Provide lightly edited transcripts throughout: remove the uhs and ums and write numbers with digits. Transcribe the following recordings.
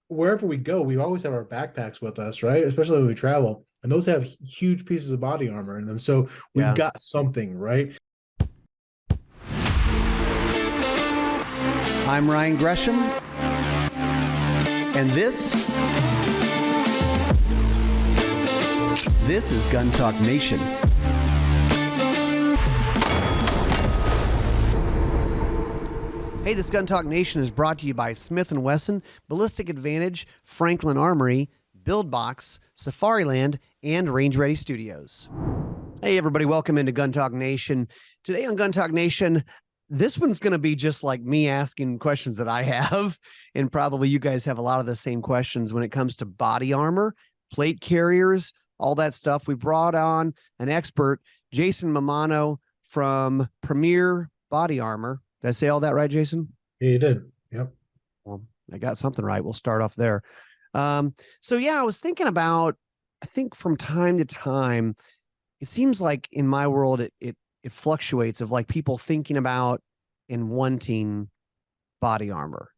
wherever we go, we always have our backpacks with us, right? Especially when we travel. And those have huge pieces of body armor in them. So we've Yeah. got something, right? I'm Ryan Gresham, and this is Gun Talk Nation. Hey, this Gun Talk Nation is brought to you by Smith & Wesson, Ballistic Advantage, Franklin Armory, Build Box, Safariland, and Range Ready Studios. Hey, everybody, welcome into Gun Talk Nation. Today on Gun Talk Nation, this one's going to be just like me asking questions that I have, and probably you guys have a lot of the same questions when it comes to body armor, plate carriers, all that stuff. We brought on an expert, Jason Mammano from Premere Body Armor. Did I say all that right, Jason? Yeah, you did. Yep. Well, I got something right. We'll start off there. So yeah, I was thinking about, I think from time to time, it seems like in my world, it fluctuates of like people thinking about and wanting body armor,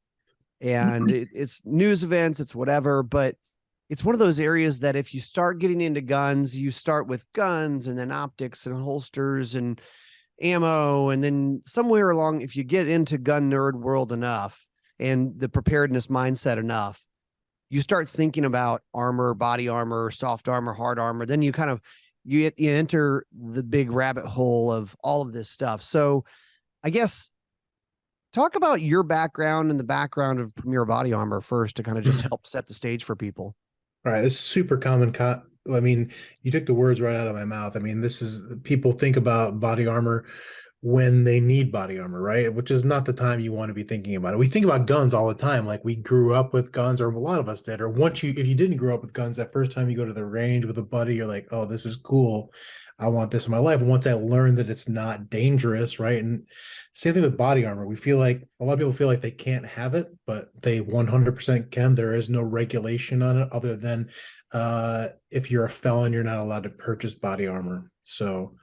and it's news events, it's whatever, but it's one of those areas that if you start getting into guns, you start with guns and then optics and holsters and ammo. And then somewhere along, if you get into gun nerd world enough and the preparedness mindset enough, you start thinking about armor, body armor, soft armor, hard armor. Then you kind of, you enter the big rabbit hole of all of this stuff. So I guess talk about your background and the background of Premier Body Armor first to kind of just help set the stage for people. All right. This is super common. I mean, you took the words right out of my mouth. I mean, this is people think about body armor when they need body armor, right? Which is not the time you want to be thinking about it. We think about guns all the time. Like we grew up with guns, or a lot of us did. Or if you didn't grow up with guns, that first time you go to the range with a buddy, you're like, oh, this is cool. I want this in my life. And once I learned that it's not dangerous, right? And same thing with body armor. We feel like a lot of people feel like they can't have it, but they 100% can. There is no regulation on it other than if you're a felon, you're not allowed to purchase body armor. So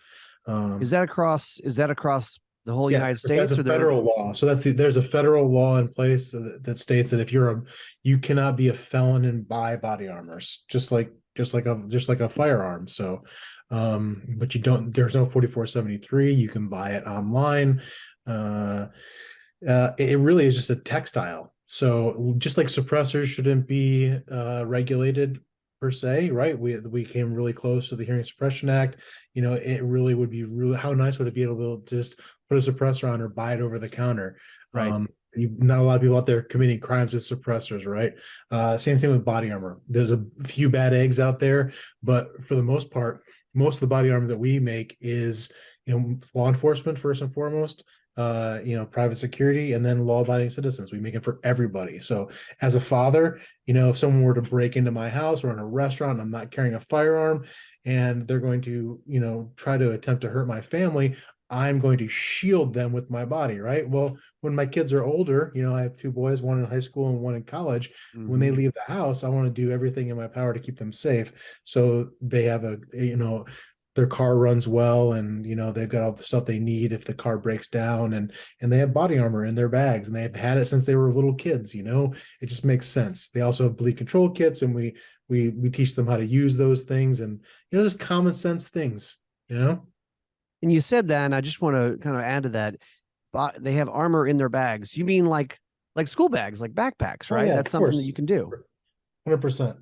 Is that across the whole yeah, United that's States, a or there? federal law. So there's a federal law in place that states that if you cannot be a felon and buy body armors, just like a firearm. So but there's no 4473. You can buy it online. It really is just a textile. So just like suppressors shouldn't be regulated per se, right? We came really close to the Hearing Suppression Act. It really would be really, how nice would it be able to just put a suppressor on or buy it over the counter? Right. Not a lot of people out there committing crimes with suppressors, right? Same thing with body armor. There's a few bad eggs out there, but for the most part, most of the body armor that we make is, law enforcement first and foremost, private security, and then law-abiding citizens. We make it for everybody. So as a father, if someone were to break into my house or in a restaurant and I'm not carrying a firearm and they're going to, try to attempt to hurt my family, I'm going to shield them with my body, right? Well, when my kids are older, I have two boys, one in high school and one in college. When they leave the house, I want to do everything in my power to keep them safe. So they have their car runs well, and they've got all the stuff they need if the car breaks down, and they have body armor in their bags, and they've had it since they were little kids. It just makes sense. They also have bleed control kits, and we teach them how to use those things, and just common sense things. And you said that, and I just want to kind of add to that. But they have armor in their bags. You mean like school bags, like backpacks, right? Oh, yeah, That's of something course. that you can do. 100%.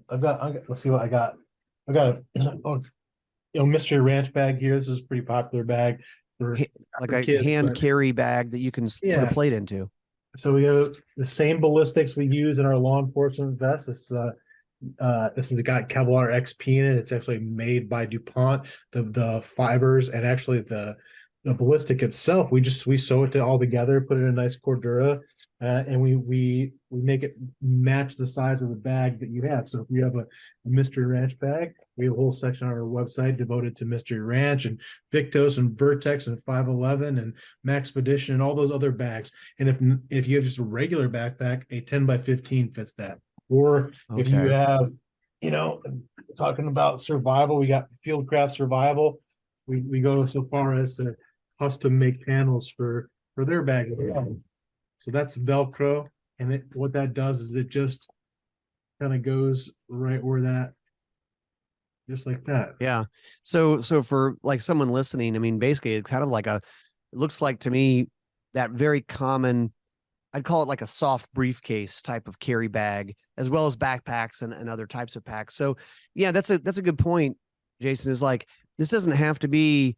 Let's see what I got. I got a mystery ranch bag here. This is a pretty popular bag for Like for a kids, hand but carry bag that you can put a yeah. plate into. So we have the same ballistics we use in our law enforcement vests. This has got Kevlar XP in it. It's actually made by DuPont. The fibers and actually the ballistic itself, we sew it all together, put it in a nice Cordura, and we make it match the size of the bag that you have. So if you have a Mystery Ranch bag, we have a whole section on our website devoted to Mystery Ranch and Victos and Vertex and 511 and Maxpedition and all those other bags. And if you have just a regular backpack, a 10x15 fits that. Or if you have, talking about survival, we got Fieldcraft Survival. We go so far as to custom make panels for their bag. So that's Velcro, and what that does is it just kind of goes right where that, just like that. Yeah. So for like someone listening, I mean, basically it's kind of like it looks like to me that very common, I'd call it like a soft briefcase type of carry bag, as well as backpacks and other types of packs. So yeah, that's a good point, Jason, is like, this doesn't have to be,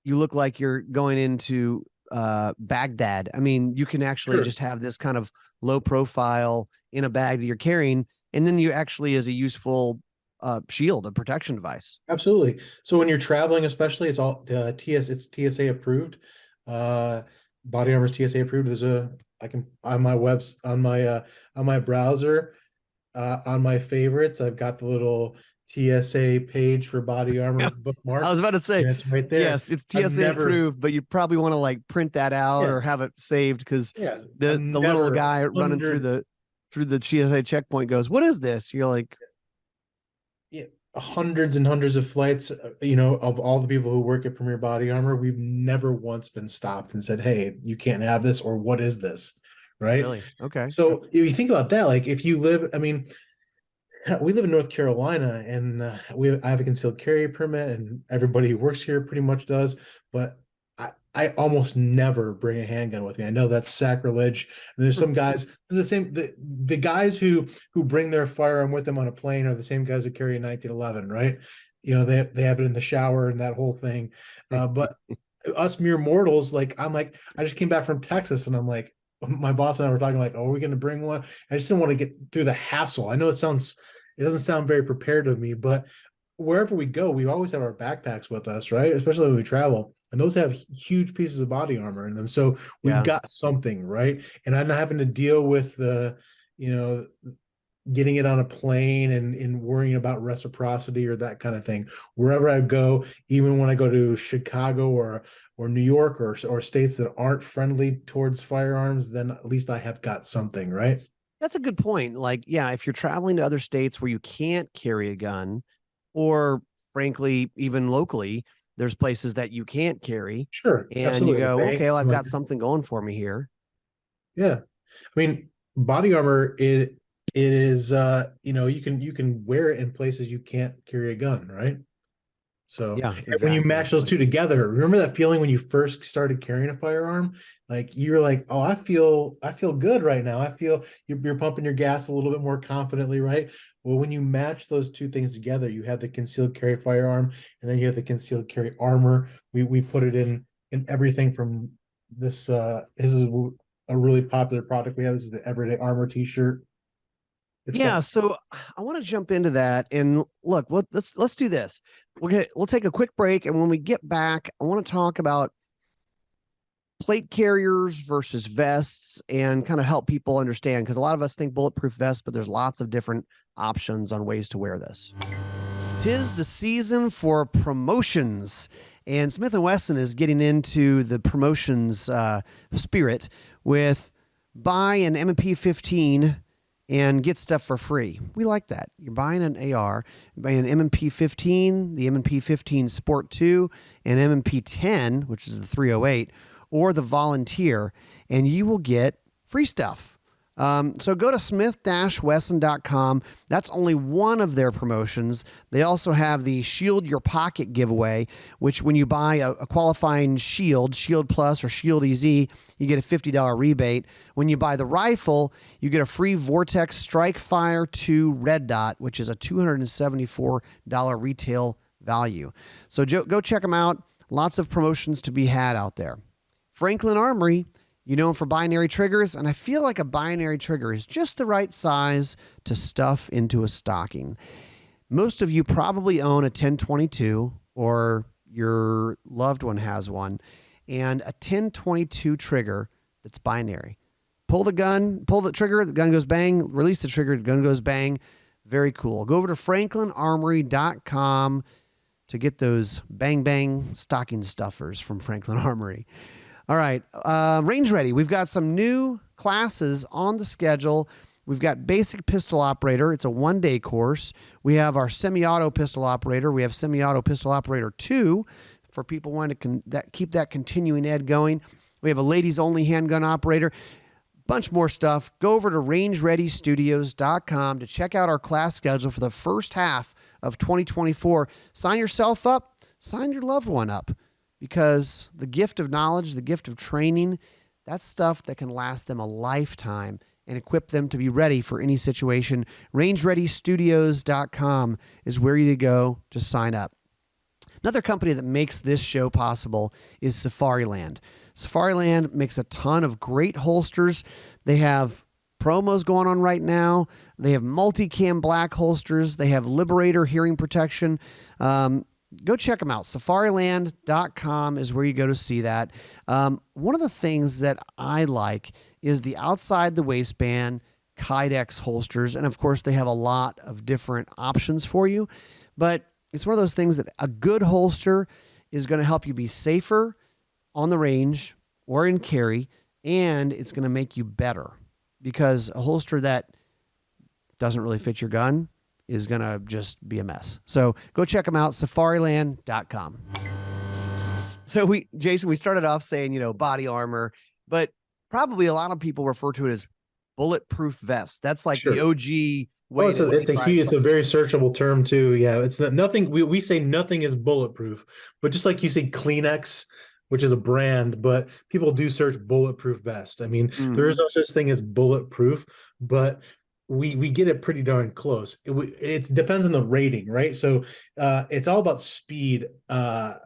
you look like you're going into Baghdad. I mean, you can actually Sure. just have this kind of low profile in a bag that you're carrying, and then you actually is a useful shield, a protection device. Absolutely. So when you're traveling, especially, it's all it's TSA approved. Uh, Body Armor is TSA approved. I can on my on my browser, on my favorites, I've got the little TSA page for Body Yeah. Armor I bookmark, was about to say, and it's right there. yes, it's I've TSA never, approved, but you probably want to like print that out yeah, or have it saved because yeah, I've the little never guy running through 100, the TSA checkpoint goes, "What is this?" You're like, yeah, hundreds and hundreds of flights, you know, of all the people who work at Premier Body Armor, we've never once been stopped and said, "Hey, you can't have this," or "What is this?" Right? "Really? Okay." So if you think about that, like if you live, I mean, we live in North Carolina, and I have a concealed carry permit, and everybody who works here pretty much does. But I almost never bring a handgun with me. I know that's sacrilege. And there's some guys, the guys who bring their firearm with them on a plane are the same guys who carry a 1911, right? You know, they have it in the shower and that whole thing. But us mere mortals, like I just came back from Texas, and I'm like, my boss and I were talking like, oh, are we going to bring one? I just didn't want to get through the hassle. I know it doesn't sound very prepared of me, but wherever we go, we always have our backpacks with us, right? Especially when we travel. And those have huge pieces of body armor in them. So we've Yeah. got something, right? And I'm not having to deal with you know, getting it on a plane and worrying about reciprocity or that kind of thing. Wherever I go, even when I go to Chicago or New York or states that aren't friendly towards firearms, then at least I have got something, right? That's a good point. Like, yeah, if you're traveling to other states where you can't carry a gun, or frankly, even locally, there's places that you can't carry, Sure, and you absolutely. The go, bank, okay, well, I've like, got something going for me here. yeah. I mean, body armor, it is, you know, you can wear it in places you can't carry a gun, right? So, Yeah, and when you exactly. match those Like, two together, remember that feeling when you first started carrying a firearm? Like you're like, oh, I feel good right now. I feel you're pumping your gas a little bit more confidently, right? Well, when you match those two things together, you have the concealed carry firearm, and then you have the concealed carry armor. We put it in everything from this. This is a really popular product we have. This is the Everyday Armor T-shirt. It's yeah, got so I want to jump into that and look, let's do this. We'll take a quick break, and when we get back, I want to talk about plate carriers versus vests and kind of help people understand, because a lot of us think bulletproof vests, but there's lots of different options on ways to wear this. 'Tis the season for promotions, and Smith & Wesson is getting into the promotions spirit with buy an M&P 15 and get stuff for free. We like that. You're buying an AR, buying an M&P 15, the M&P 15 Sport 2, and M&P 10, which is the 308, or the Volunteer, and you will get free stuff. So go to smith-wesson.com. That's only one of their promotions. They also have the Shield Your Pocket giveaway, which when you buy a qualifying Shield Plus or Shield EZ, you get a $50 rebate. When you buy the rifle, you get a free Vortex Strike Fire 2 Red Dot, which is a $274 retail value. So go check them out. Lots of promotions to be had out there. Franklin Armory, you know, for binary triggers, and I feel like a binary trigger is just the right size to stuff into a stocking. Most of you probably own a 1022, or your loved one has one, and a 1022 trigger that's binary. Pull the trigger, the gun goes bang, release the trigger, the gun goes bang. Very cool. Go over to franklinarmory.com to get those bang bang stocking stuffers from Franklin Armory. All right, range ready. We've got some new classes on the schedule. We've got basic pistol operator. It's a 1-day course. We have our semi-auto pistol operator. We have semi-auto pistol operator 2 for people wanting to keep that continuing ed going. We have a ladies only handgun operator. bunch more stuff. Go over to rangereadystudios.com to check out our class schedule for the first half of 2024. Sign yourself up, sign your loved one up, because the gift of knowledge, the gift of training, that's stuff that can last them a lifetime and equip them to be ready for any situation. rangereadystudios.com is where you go to sign up. Another company that makes this show possible is Safariland. Safariland makes a ton of great holsters. They have promos going on right now. They have multicam black holsters. They have Liberator hearing protection. Go check them out. Safariland.com is where you go to see that. One of the things that I like is the outside the waistband Kydex holsters. And of course, they have a lot of different options for you. But it's one of those things that a good holster is going to help you be safer on the range or in carry, and it's going to make you better, because a holster that doesn't really fit your gun is going to just be a mess. So go check them out, safariland.com. So Jason, we started off saying, body armor, but probably a lot of people refer to it as bulletproof vest. That's like the OG way. It's a very searchable term too. Yeah. It's nothing. We say nothing is bulletproof, but just like you say Kleenex, which is a brand, but people do search bulletproof vest. I mean, there is no such thing as bulletproof, but we get it pretty darn close. It depends on the rating, right? So it's all about speed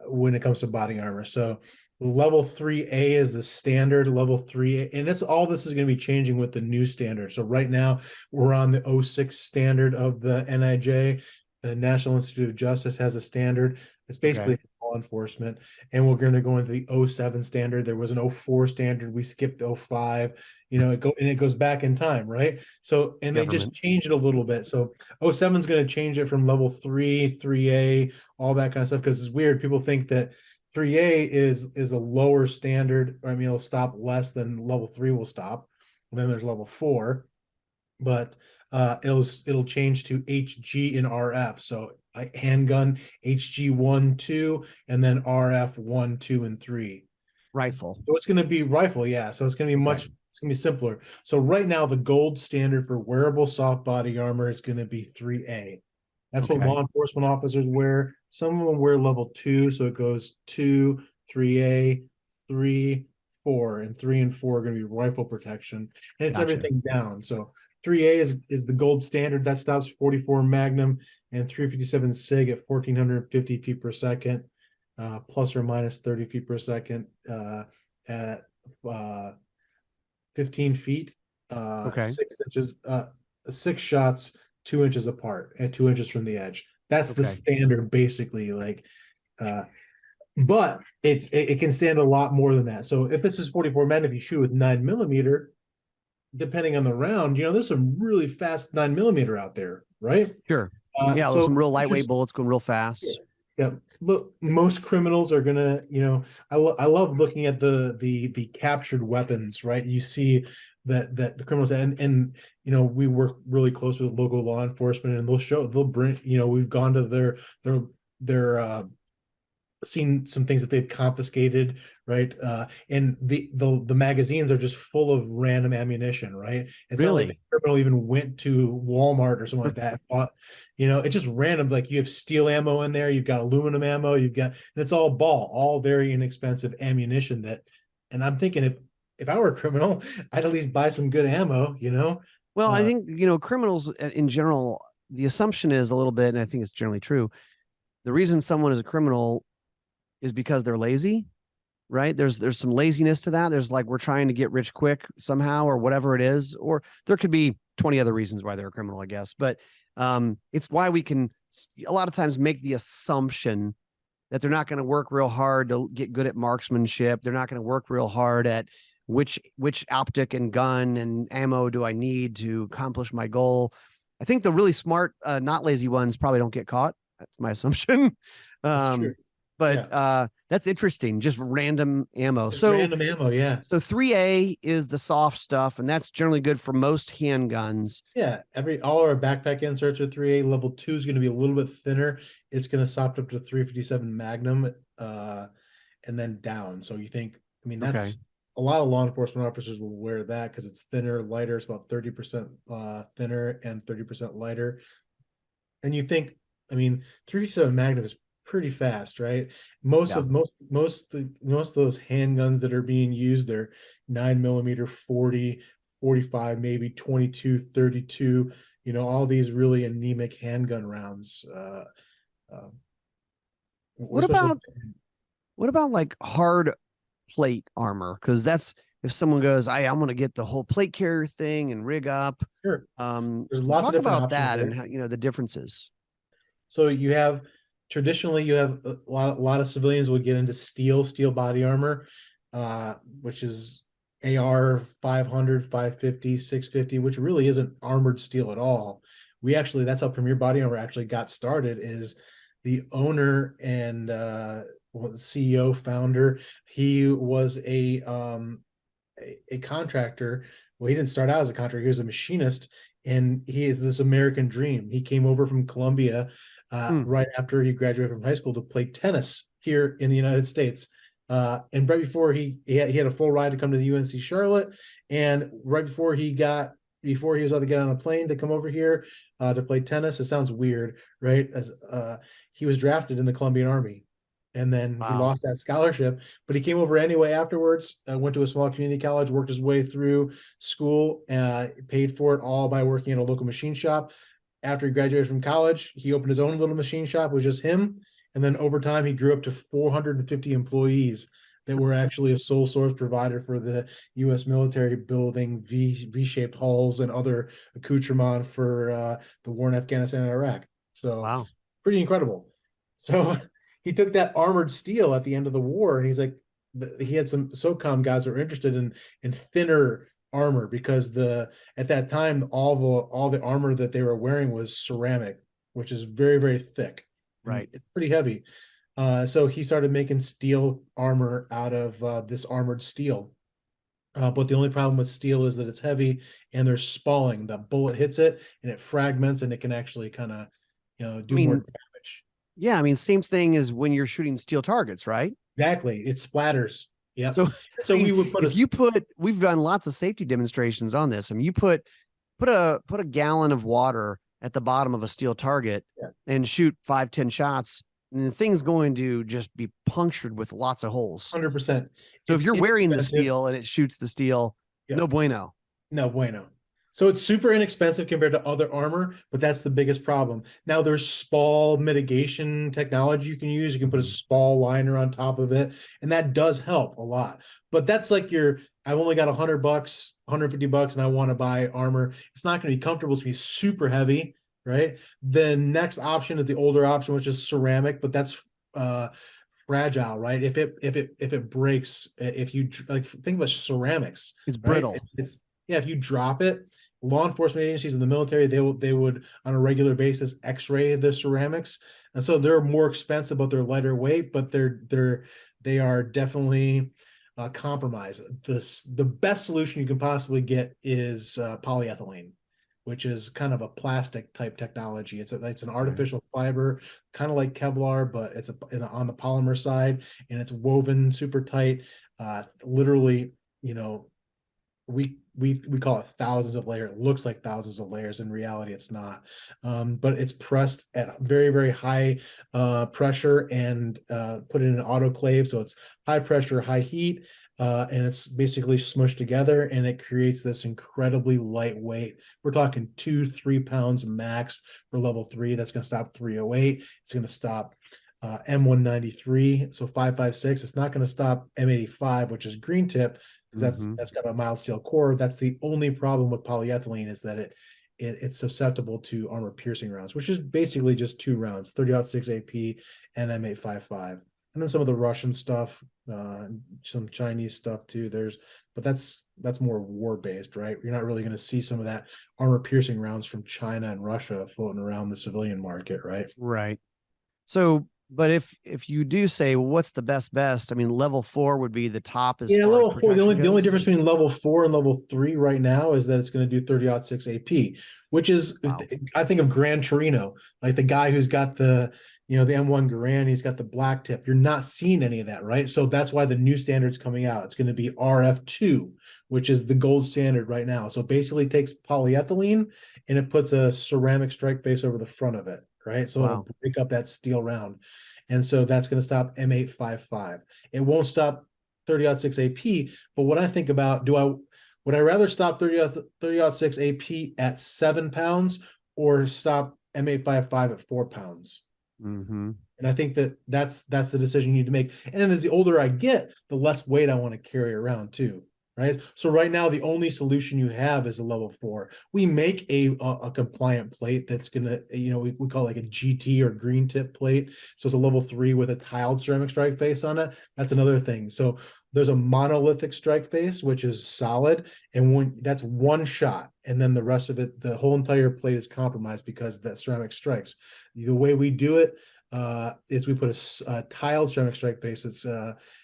when it comes to body armor. So level 3A is the standard, level 3A, and this is going to be changing with the new standard. So right now we're on the 06 standard of the NIJ. The National Institute of Justice has a standard. It's basically law enforcement, and we're going to go into the 07 standard. There was an 04 standard. We skipped 05. It goes back in time, right? So, and they just change it a little bit. So 07 is going to change it from level 3, 3A, all that kind of stuff, because it's weird. People think that 3A is a lower standard. I mean, it'll stop less than level 3 will stop. And then there's level 4, but it'll change to HG and RF. So handgun HG 1, 2, and then RF 1, 2, and 3. Rifle. So it's going to be rifle, yeah. So it's going to be it's going to be simpler. So right now, the gold standard for wearable soft body armor is going to be 3A. That's what law enforcement officers wear. Some of them wear level 2, so it goes 2, 3A, 3, 4, and 3 and 4 are going to be rifle protection, and it's everything down. So 3A is the gold standard. That stops 44 Magnum and 357 SIG at 1,450 feet per second, plus or minus 30 feet per second at 15 feet, 6 inches, 6 shots, 2 inches apart and 2 inches from the edge. That's the standard, basically. But it can stand a lot more than that. So if this is 44 Magnum, if you shoot with 9mm, depending on the round, there's some really fast 9mm out there, right? Sure. So some real lightweight bullets going real fast. Yeah. Look, most criminals are gonna, I love looking at the captured weapons, right? You see that the criminals and we work really close with local law enforcement, and they'll bring, we've gone to their seen some things that they've confiscated, right? And the magazines are just full of random ammunition, right? It's not like the criminal even went to Walmart or something like that and bought, it's just random. Like you have steel ammo in there, you've got aluminum ammo, and it's all all very inexpensive ammunition and I'm thinking if I were a criminal, I'd at least buy some good ammo, Well, I think, criminals in general, the assumption is a little bit, and I think it's generally true, the reason someone is a criminal is because they're lazy, right? There's some laziness to that. There's like, we're trying to get rich quick somehow, or whatever it is, or there could be 20 other reasons why they're a criminal, I guess. But it's why we can a lot of times make the assumption that they're not going to work real hard to get good at marksmanship. They're not going to work real hard at which optic and gun and ammo do I need to accomplish my goal. I think the really smart, not lazy ones probably don't get caught. That's my assumption. That's true. But that's interesting. Just random ammo. Random ammo, yeah. So 3A is the soft stuff, and that's generally good for most handguns. Yeah, all our backpack inserts are 3A. Level 2 is going to be a little bit thinner. It's going to soft up to 357 Magnum, and then down. So you think, that's a lot of law enforcement officers will wear that because it's thinner, lighter. It's about 30% thinner and 30% lighter. And you think, I mean, 357 Magnum is pretty fast, right? Most Yeah. of those handguns that are being used, they're 9mm, 40, 45, maybe 22, 32. All these really anemic handgun rounds. Uh, What especially, about like hard plate armor? Because that's if someone goes, I'm going to get the whole plate carrier thing and rig up. sure, there's lots of Talk different about options that and there. how, the differences. So traditionally you have a lot of civilians would get into steel body armor, which is AR 500, 550, 650, which really isn't armored steel at all. That's how Premere Body Armor actually got started. Is the owner and CEO founder. He was a contractor. Well, he didn't start out as a contractor. He was a machinist, and he is this American dream. He came over from Colombia right after he graduated from high school to play tennis here in the United States. And right before he had a full ride to come to the UNC Charlotte, and right before he was about to get on a plane to come over here to play tennis. It sounds weird, right? As he was drafted in the Colombian Army, and then he Wow. lost that scholarship, but he came over anyway afterwards. Went to a small community college, worked his way through school, paid for it all by working at a local machine shop. After he graduated from college, he opened his own little machine shop with just him. And then over time, he grew up to 450 employees that were actually a sole source provider for the U.S. military, building V-shaped hulls and other accoutrement for the war in Afghanistan and Iraq. So Wow. pretty incredible. So he took that armored steel at the end of the war, and he's like, he had some SOCOM guys that were interested in thinner armor, because at that time all the armor that they were wearing was ceramic, which is very, very thick. Right. It's pretty heavy. So he started making steel armor out of this armored steel. But the only problem with steel is that it's heavy and there's spalling. The bullet hits it and it fragments, and it can actually kind of, do more damage. Yeah, I mean, same thing as when you're shooting steel targets, right? Exactly. It splatters. Yep. So, So I mean, we would put if you put, we've done lots of safety demonstrations on this. I mean, you put a gallon of water at the bottom of a steel target and shoot 5-10 shots, and the thing's going to just be punctured with lots of holes. 100%. So if you're wearing the steel and it shoots the steel, no bueno. No bueno. So it's super inexpensive compared to other armor, but that's the biggest problem. Now there's spall mitigation technology you can use. You can put a spall liner on top of it, and that does help a lot. But that's like I've only got $100, $150, and I want to buy armor. It's not going to be comfortable. It's going to be super heavy, right? The next option is the older option, which is ceramic, but that's fragile, right? If it breaks, if you like, think about ceramics, it's brittle. Right? If you drop it, law enforcement agencies in the military, they would on a regular basis x-ray the ceramics, and so they're more expensive, but they're lighter weight, but they are definitely compromised. The best solution you can possibly get is polyethylene, which is kind of a plastic type technology. It's an artificial fiber, kind of like Kevlar, but it's on the polymer side, and it's woven super tight. Literally, we call it thousands of layers. It looks like thousands of layers. In reality, it's not. But it's pressed at very, very high pressure and put in an autoclave. So it's high pressure, high heat, and it's basically smushed together, and it creates this incredibly lightweight. We're talking 2-3 pounds max for level 3. That's going to stop 308. It's going to stop M193, so 5.56. It's not going to stop M85, which is green tip, because that's got a mild steel core. That's the only problem with polyethylene, is that it's susceptible to armor piercing rounds, which is basically just 2 rounds, 30-06 AP and M855. And then some of the Russian stuff, some Chinese stuff too. But that's more war based, right? You're not really going to see some of that armor piercing rounds from China and Russia floating around the civilian market, right? Right. So, but if you do say, well, what's the best? I mean, level 4 would be the top as far level as 4. The only goes. difference between level 4 and level 3 right now is that it's going to do 30-06 AP, which is, wow. I think of Gran Torino, like the guy who's got the the M1 Garand, he's got the black tip. You're not seeing any of that, right? So that's why the new standard's coming out. It's going to be RF2, which is the gold standard right now. So basically it takes polyethylene and it puts a ceramic strike base over the front of it, right? So Wow. it'll break up that steel round. And so that's going to stop M855. It won't stop 30-06 AP, but what I think about, would I rather stop 30-06 AP at 7 pounds or stop M855 at 4 pounds? Mm-hmm. And I think that's the decision you need to make. And then as the older I get, the less weight I want to carry around too, right? So right now, the only solution you have is a level 4. We make a compliant plate that's gonna, we call it like a GT or green tip plate. So it's a level 3 with a tiled ceramic strike face on it. That's another thing. So there's a monolithic strike face, which is solid, and that's one shot, and then the rest of it, the whole entire plate is compromised because that ceramic strikes. The way we do it is we put a tiled ceramic strike base. It's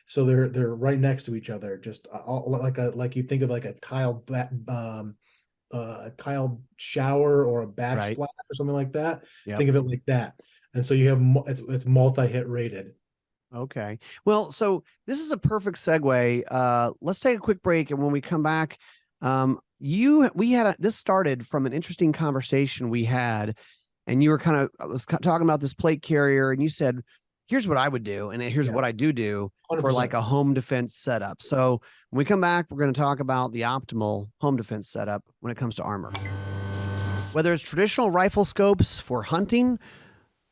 so they're right next to each other, just like you think of like a tiled a tiled shower or a backsplash or something like that. Yep. Think of it like that, and so you have it's multi-hit rated. Okay. Well, so this is a perfect segue. Let's take a quick break, and when we come back, this started from an interesting conversation we had, and you were I was talking about this plate carrier, and you said, "Here's what I would do, and here's what I do 100%. For like a home defense setup." So when we come back, we're going to talk about the optimal home defense setup when it comes to armor. Whether it's traditional rifle scopes for hunting,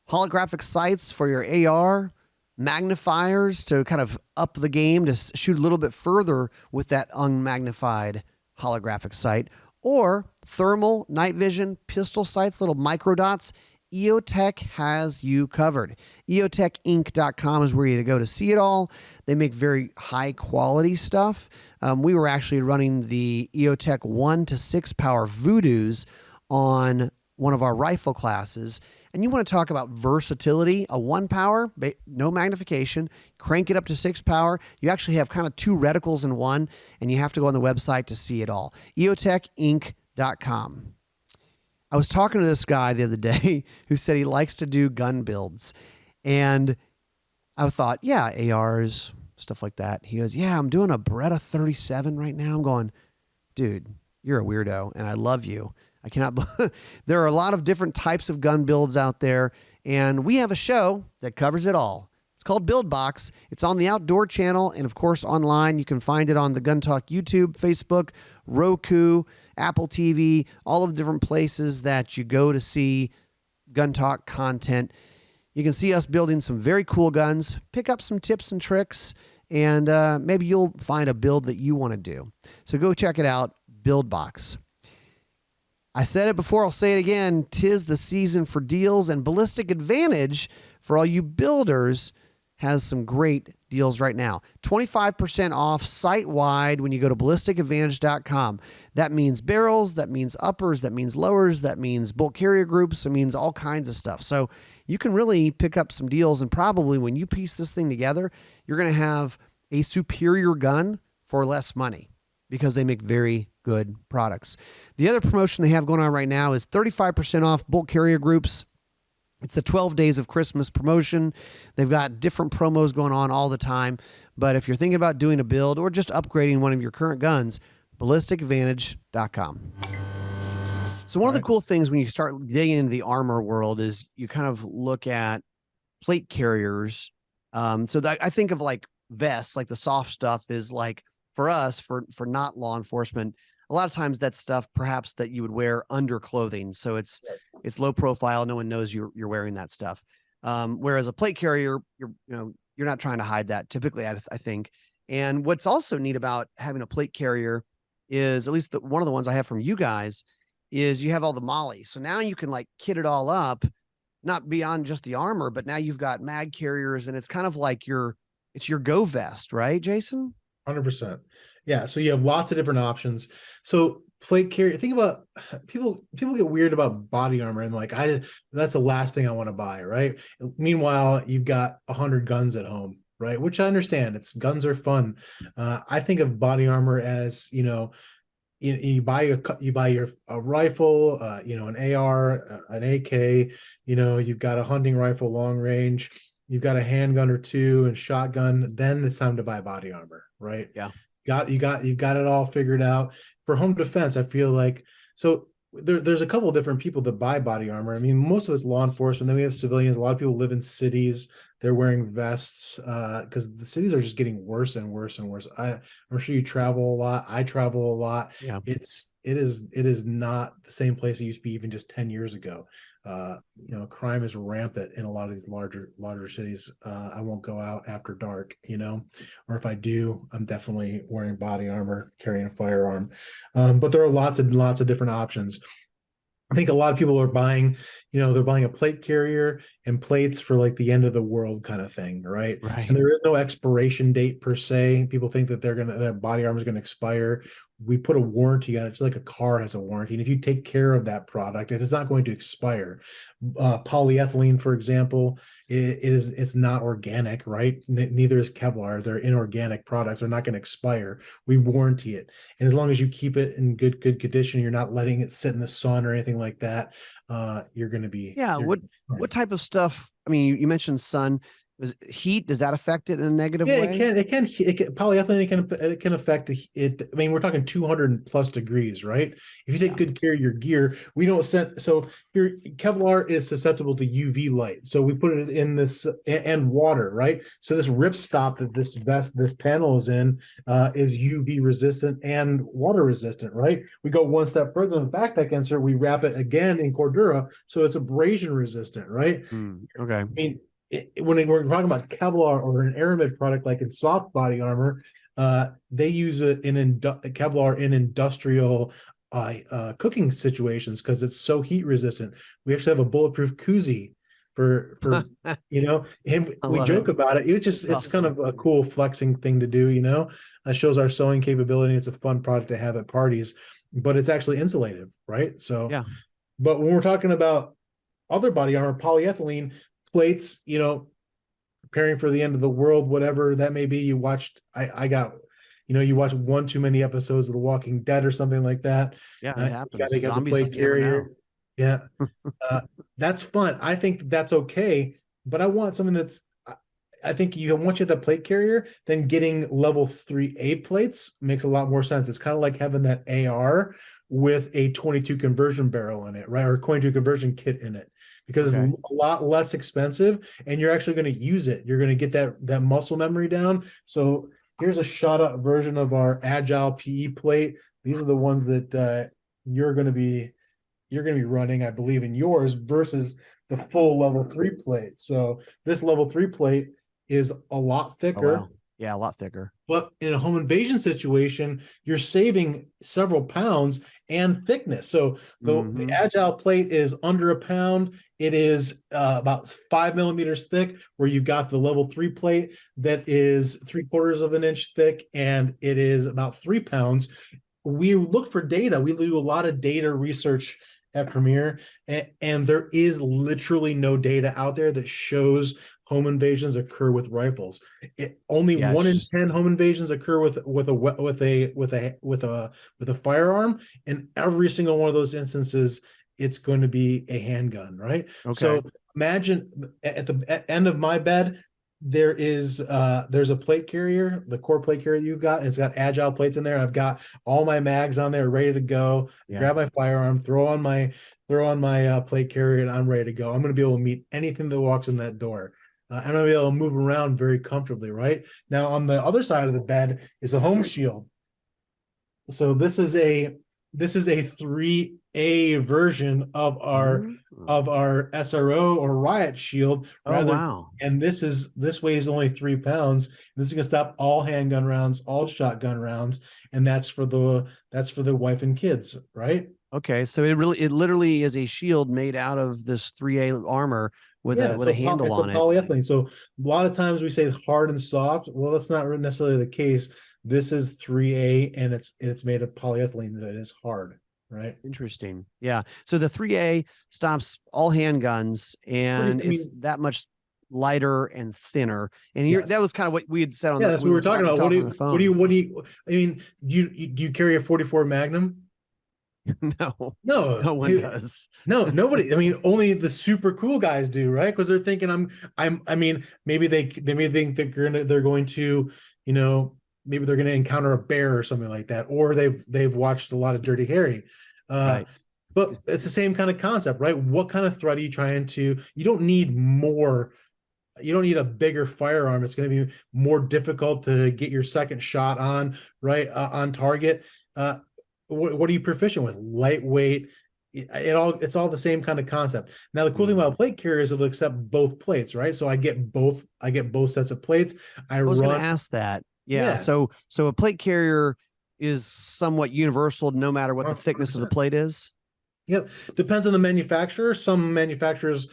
holographic sights for your AR, magnifiers to kind of up the game to shoot a little bit further with that unmagnified holographic sight, or thermal, night vision, pistol sights, little micro dots, EOTECH has you covered. EOTECHinc.com is where you go to see it all. They make very high quality stuff. We were actually running the EOTECH 1 to 6 power Voodoos on one of our rifle classes. And you want to talk about versatility, a 1 power, no magnification, crank it up to 6 power. You actually have kind of 2 reticles in one, and you have to go on the website to see it all. EOTECHinc.com. I was talking to this guy the other day who said he likes to do gun builds. And I thought, yeah, ARs, stuff like that. He goes, yeah, I'm doing a Beretta 37 right now. I'm going, dude, you're a weirdo, and I love you. I cannot. There are a lot of different types of gun builds out there, and we have a show that covers it all. It's called Build Box. It's on the Outdoor Channel, and of course online. You can find it on the Gun Talk YouTube, Facebook, Roku, Apple TV, all of the different places that you go to see Gun Talk content. You can see us building some very cool guns, pick up some tips and tricks, and maybe you'll find a build that you want to do. So go check it out, Build Box. I said it before, I'll say it again. 'Tis the season for deals, and Ballistic Advantage, for all you builders, has some great deals right now. 25% off site-wide when you go to ballisticadvantage.com. That means barrels, that means uppers, that means lowers, that means bolt carrier groups, it means all kinds of stuff. So you can really pick up some deals, and probably when you piece this thing together, you're going to have a superior gun for less money, because they make very good products. The other promotion they have going on right now is 35% off bolt carrier groups. It's the 12 days of Christmas promotion. They've got different promos going on all the time. But if you're thinking about doing a build or just upgrading one of your current guns, ballisticadvantage.com. So one of the cool things when you start digging into the armor world is you kind of look at plate carriers. So that I think of like vests, like the soft stuff is like, for us, for not law enforcement, a lot of times that stuff perhaps that you would wear under clothing. So it's low profile. No one knows you're wearing that stuff. Whereas a plate carrier, you're not trying to hide that typically, I think. And what's also neat about having a plate carrier is, at least one of the ones I have from you guys, is you have all the molly. So now you can like kit it all up, not beyond just the armor, but now you've got mag carriers, and it's kind of like it's your go vest, right, Jason? 100%. Yeah. So you have lots of different options. So plate carrier, think about people get weird about body armor and like, that's the last thing I want to buy. Right. Meanwhile, you've got 100 guns at home, right? Which I understand. Guns are fun. I think of body armor as, you buy a rifle, an AR, an AK, you've got a hunting rifle long range, you've got a handgun or two and shotgun, then it's time to buy body armor, right? Yeah. You've got it all figured out. For home defense, I feel like, so there's a couple of different people that buy body armor. I mean, most of it's law enforcement. Then we have civilians. A lot of people live in cities. They're wearing vests because the cities are just getting worse and worse and worse. I'm sure you travel a lot. I travel a lot. Yeah. It is not the same place it used to be even just 10 years ago. Crime is rampant in a lot of these larger cities. I won't go out after dark, or if I do, I'm definitely wearing body armor, carrying a firearm. But there are lots of different options. I think a lot of people are buying, they're buying a plate carrier and plates for like the end of the world kind of thing, right? Right. And there is no expiration date per se. People think that that body armor is going to expire. We put a warranty on it, just like a car has a warranty. And if you take care of that product, it is not going to expire. Polyethylene, for example, it's not organic, right? Neither is Kevlar. They're inorganic products. They're not going to expire. We warranty it, and as long as you keep it in good condition, you're not letting it sit in the sun or anything like that. You're going to be. Yeah. What type of stuff? I mean, you mentioned sun. Is heat, does that affect it in a negative Yeah, way? polyethylene it can affect it. I mean, we're talking 200 plus degrees, right? If you take good care of your gear, we don't set, so your Kevlar is susceptible to UV light. So we put it in this and water, right? So this ripstop that this panel is in is UV resistant and water resistant, right? We go one step further in the backpack insert, we wrap it again in Cordura, so it's abrasion resistant, right? Okay. I mean, when we're talking about Kevlar or an aramid product like in soft body armor, they use it in Kevlar in industrial cooking situations because it's so heat resistant. We actually have a bulletproof koozie for and we joke about it. It's awesome. kind of a cool flexing thing to do. It shows our sewing capability. It's a fun product to have at parties, but it's actually insulated, right? So yeah. But when we're talking about other body armor, polyethylene plates, preparing for the end of the world, whatever that may be. You watched, you watched one too many episodes of The Walking Dead or something like that. Yeah, it happens. They got the plate carrier. Yeah. That's fun. I think that's okay, but I want something that's, I think once you have the plate carrier, then getting level 3A plates makes a lot more sense. It's kind of like having that AR with a 22 conversion barrel in it, right? Or 22 conversion kit in it, because it's a lot less expensive and you're actually going to use it. You're going to get that muscle memory down. So here's a shot up version of our Agile PE plate. These are the ones that you're going to be running, I believe, in yours versus the full level 3 plate. So this level 3 plate is a lot thicker. Oh, wow. Yeah, a lot thicker. But in a home invasion situation, you're saving several pounds and thickness. So the Agile plate is under a pound. It is about 5 millimeters thick, where you've got the level 3 plate that is 3/4 of an inch thick, and it is about 3 pounds. We look for data. We do a lot of data research at Premere, and there is literally no data out there that shows home invasions occur with rifles. Only 1 in 10 home invasions occur with a firearm, and every single one of those instances, it's going to be a handgun, right? Okay. So imagine at the end of my bed, there's a plate carrier, the core plate carrier you've got, and it's got Agile plates in there. I've got all my mags on there ready to go. Grab my firearm, throw on my plate carrier, and I'm ready to go. I'm going to be able to meet anything that walks in that door. I'm going to be able to move around very comfortably, right? Now, on the other side of the bed is a home shield. So this is a 3A version of our SRO or riot shield. And this weighs only 3 pounds. This is going to stop all handgun rounds, all shotgun rounds, and that's for the wife and kids, right? Okay, so it literally is a shield made out of this 3A armor with a handle on it. Polyethylene. So a lot of times we say hard and soft. Well, that's not necessarily the case. This is 3A, and it's made of polyethylene, that it is hard, right? Interesting. Yeah. So the 3A stops all handguns, and it's that much lighter and thinner. And Yes. that was kind of what we had said on Yeah, the, that's what we were talking about. What do you, I mean, do you carry a 44 Magnum? No, No, no one does. no, nobody. I mean, only the super cool guys do, right? Because they're thinking I mean, maybe they may think that they're going to, you know, maybe they're going to encounter a bear or something like that, or they've watched a lot of Dirty Harry. Right. But it's the same kind of concept, right? What kind of threat are you trying to? You don't need more. You don't need a bigger firearm. It's going to be more difficult to get your second shot on, right, on target. What are you proficient with? Lightweight. It's all the same kind of concept. Now the cool thing about plate carriers is it'll accept both plates, right? So I get both sets of plates. I was going to ask that. Yeah. So a plate carrier is somewhat universal no matter what the thickness of the plate is. Yep. Depends on the manufacturer. Some manufacturers,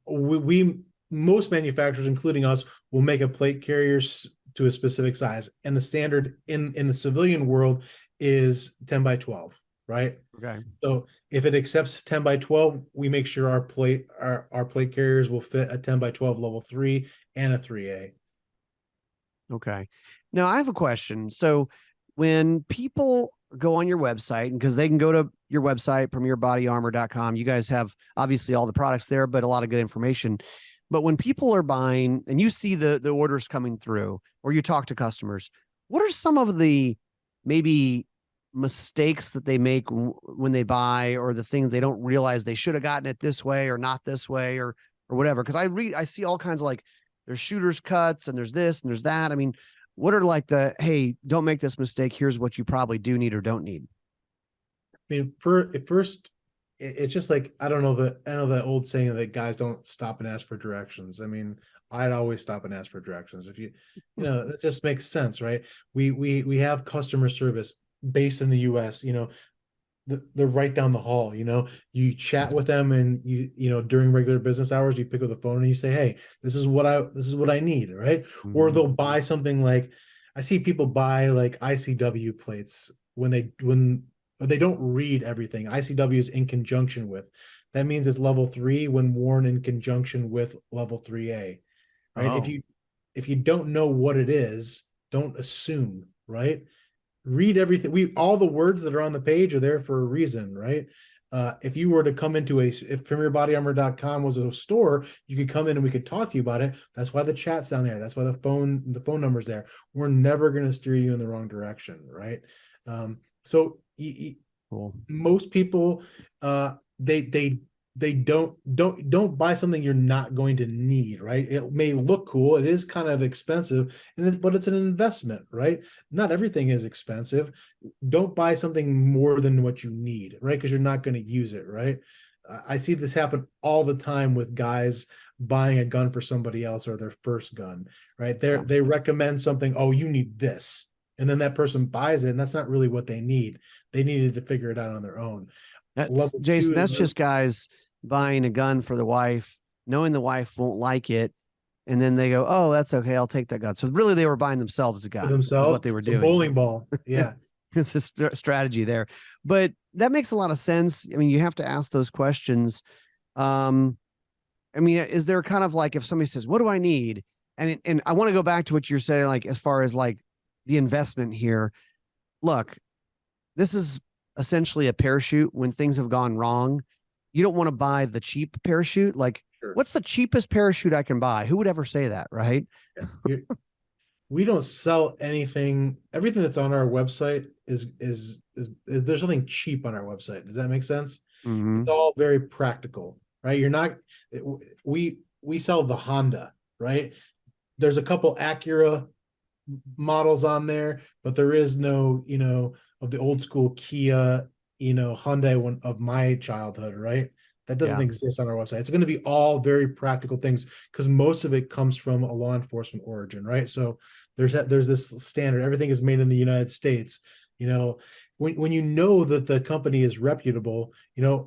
most manufacturers, including us, will make a plate carrier to a specific size. And the standard in the civilian world is 10 by 12, right? Okay. So if it accepts 10 by 12, we make sure our plate carriers will fit a 10 by 12 level 3 and a 3A. Okay. Now I have a question. So when people go on your website, because they can go to your website, premerebodyarmor.com, you guys have obviously all the products there, but a lot of good information. But when people are buying and you see the orders coming through, or you talk to customers, what are some of the maybe mistakes that they make when they buy, or the things they don't realize they should have gotten it this way or not this way, or whatever? Because I see all kinds of, like, there's shooter's cuts and there's this and there's that. I mean, what are like hey, don't make this mistake, here's what you probably do need or don't need? I mean, at first, it's just like, I know that old saying that guys don't stop and ask for directions. I mean, I'd always stop and ask for directions. If that just makes sense, right? We have customer service based in the US, they're right down the hall. You chat with them, and during regular business hours, you pick up the phone and you say, hey, this is what I need, right? Mm-hmm. Or they'll buy something, like I see people buy like ICW plates when they don't read everything. ICW is in conjunction with. That means it's level 3 when worn in conjunction with level 3A, right? Oh. If you don't know what it is, don't assume, right? Read everything. All the words that are on the page are there for a reason, right? If you were to come into if PremereBodyArmor.com was a store, you could come in and we could talk to you about it. That's why the chat's down there. That's why the phone number's there. We're never going to steer you in the wrong direction, right? So cool. Most people, they don't buy something you're not going to need, right? It may look cool, it is kind of expensive, but it's an investment, right? Not everything is expensive. Don't buy something more than what you need, right? Because you're not going to use it, right? I see this happen all the time with guys buying a gun for somebody else, or their first gun, right? They recommend something, oh, you need this, and then that person buys it, and that's not really what they need. They needed to figure it out on their own. Jason, that's just guys buying a gun for the wife, knowing the wife won't like it, and then they go, oh, that's okay, I'll take that gun. So really they were buying themselves a gun. What they were doing. A bowling ball. Yeah. It's a strategy there. But that makes a lot of sense. I mean, you have to ask those questions. I mean, is there kind of like, if somebody says, what do I need? And I want to go back to what you're saying, like, as far as like the investment here. Look, this is essentially a parachute when things have gone wrong. You don't want to buy the cheap parachute. Like, sure. What's the cheapest parachute I can buy? Who would ever say that, right? Yeah. We don't sell anything. Everything that's on our website is there's nothing cheap on our website. Does that make sense? Mm-hmm. It's all very practical, right? We sell the Honda, right? There's a couple Acura models on there, but there is no, of the old school Kia, Hyundai one of my childhood, right? That doesn't exist on our website. It's going to be all very practical things, because most of it comes from a law enforcement origin, right? So there's this standard. Everything is made in the United States. When you know that the company is reputable,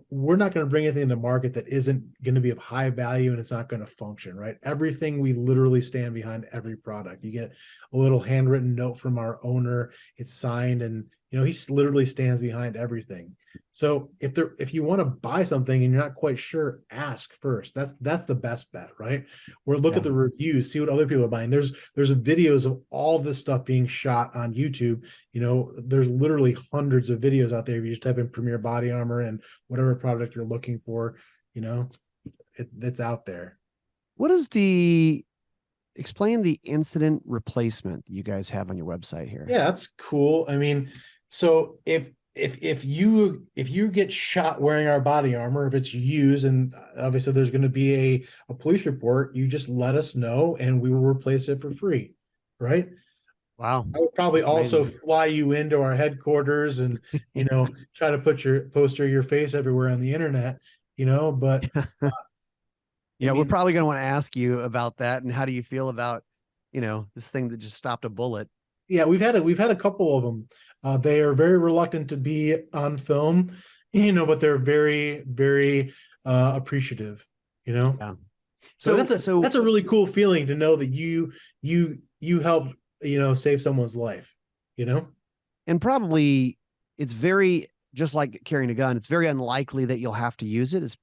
we're not going to bring anything to market that isn't going to be of high value, and it's not going to function, right? Everything, we literally stand behind every product. You get a little handwritten note from our owner. It's signed, and He literally stands behind everything. So if you want to buy something and you're not quite sure, ask first. That's the best bet, right? Or look at the reviews, see what other people are buying. There's videos of all this stuff being shot on YouTube. There's literally hundreds of videos out there. If you just type in Premere Body Armor and whatever product you're looking for, it's out there. What is explain the incident replacement that you guys have on your website here? Yeah, that's cool. I mean, so if you get shot wearing our body armor, if it's used, and obviously there's going to be a police report, you just let us know and we will replace it for free, right? Wow. I would probably also fly you into our headquarters and try to poster your face everywhere on the internet, but yeah, we're probably going to want to ask you about that. And how do you feel about, this thing that just stopped a bullet? Yeah, we've had a couple of them. They are very reluctant to be on film, but they're very, very appreciative, Yeah. So that's a really cool feeling to know that you helped, save someone's life, And probably it's very, just like carrying a gun, it's very unlikely that you'll have to use it.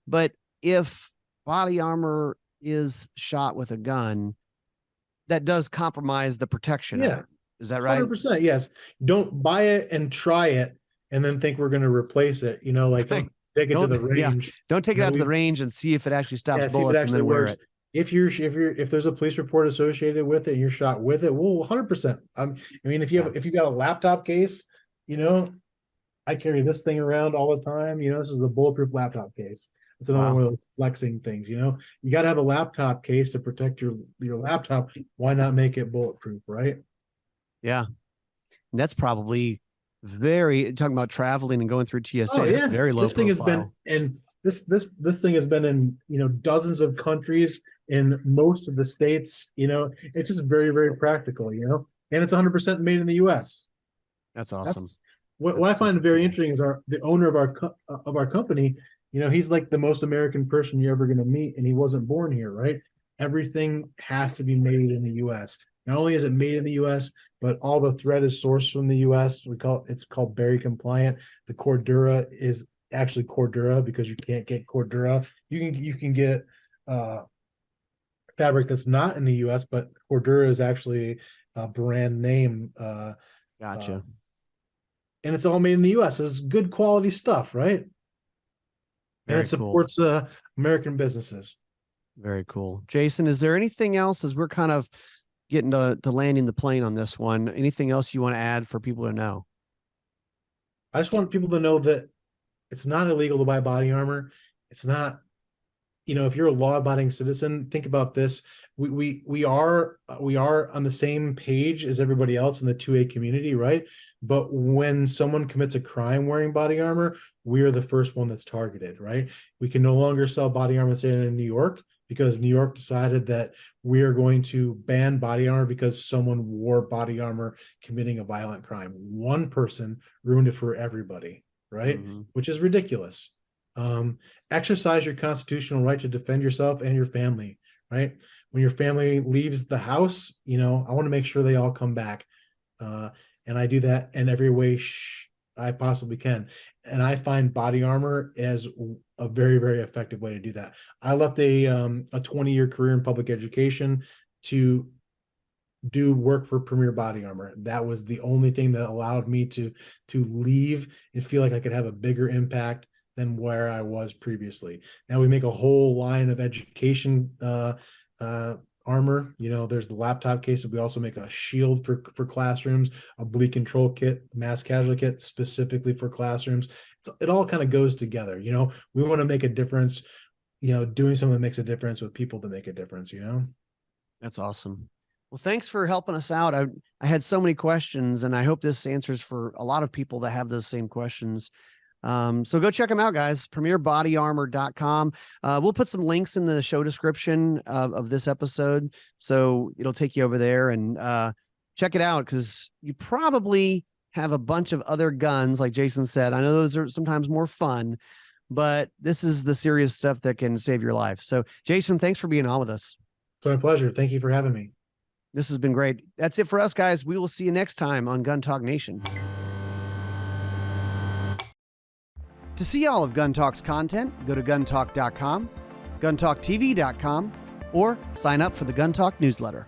But if body armor is shot with a gun, that does compromise the protection. Yeah. Is that right? 100%. Yes. Don't buy it and try it and then think we're going to replace it. Like don't take it to the range. Yeah. Don't take it out to the range and see if it actually stops bullets and then wear it. If there's a police report associated with it and you're shot with it, well, 100%. I mean, if you got a laptop case, I carry this thing around all the time. This is a bulletproof laptop case. It's another one of those flexing things. You got to have a laptop case to protect your laptop. Why not make it bulletproof, right? Yeah. And that's probably talking about traveling and going through TSA. Oh, yeah. That's very low This thing profile. this thing has been in dozens of countries in most of the states. It's just very, very practical. And it's 100% made in the U.S. That's awesome. What I find very interesting is the owner of our company. He's like the most American person you're ever going to meet, and he wasn't born here, right? Everything has to be made in the U.S. Not only is it made in the U.S., but all the thread is sourced from the U.S. It's called Berry compliant. The Cordura is actually Cordura because you can't get Cordura. You can get fabric that's not in the U.S., but Cordura is actually a brand name. Gotcha. And it's all made in the U.S. It's good quality stuff, right? And it supports American businesses. Very cool. Jason, is there anything else as we're kind of getting to landing the plane on this one? Anything else you want to add for people to know? I just want people to know that it's not illegal to buy body armor. It's not, if you're a law-abiding citizen, think about this. We are on the same page as everybody else in the 2A community, right? But when someone commits a crime wearing body armor, we are the first one that's targeted, right? We can no longer sell body armor in New York because New York decided that we are going to ban body armor because someone wore body armor committing a violent crime. One person ruined it for everybody, right? Mm-hmm. Which is ridiculous. Exercise your constitutional right to defend yourself and your family, right? When your family leaves the house, I want to make sure they all come back. And I do that in every way I possibly can. And I find body armor as a very, very effective way to do that. I left a 20-year career in public education to do work for Premere Body Armor. That was the only thing that allowed me to leave and feel like I could have a bigger impact than where I was previously. Now we make a whole line of education armor. There's the laptop case, but we also make a shield for classrooms, a bleed control kit, mass casualty kit specifically for classrooms. It all kind of goes together. We want to make a difference, doing something that makes a difference with people to make a difference, That's awesome. Well, thanks for helping us out. I had so many questions, and I hope this answers for a lot of people that have those same questions. So go check them out, guys. PremereBodyArmor.com. We'll put some links in the show description of this episode, so it'll take you over there and check it out, because you probably have a bunch of other guns, like Jason said. I know those are sometimes more fun, but this is the serious stuff that can save your life. So, Jason, thanks for being on with us. It's my pleasure. Thank you for having me. This has been great. That's it for us, guys. We will see you next time on Gun Talk Nation. To see all of Gun Talk's content, go to guntalk.com, guntalktv.com, or sign up for the Gun Talk newsletter.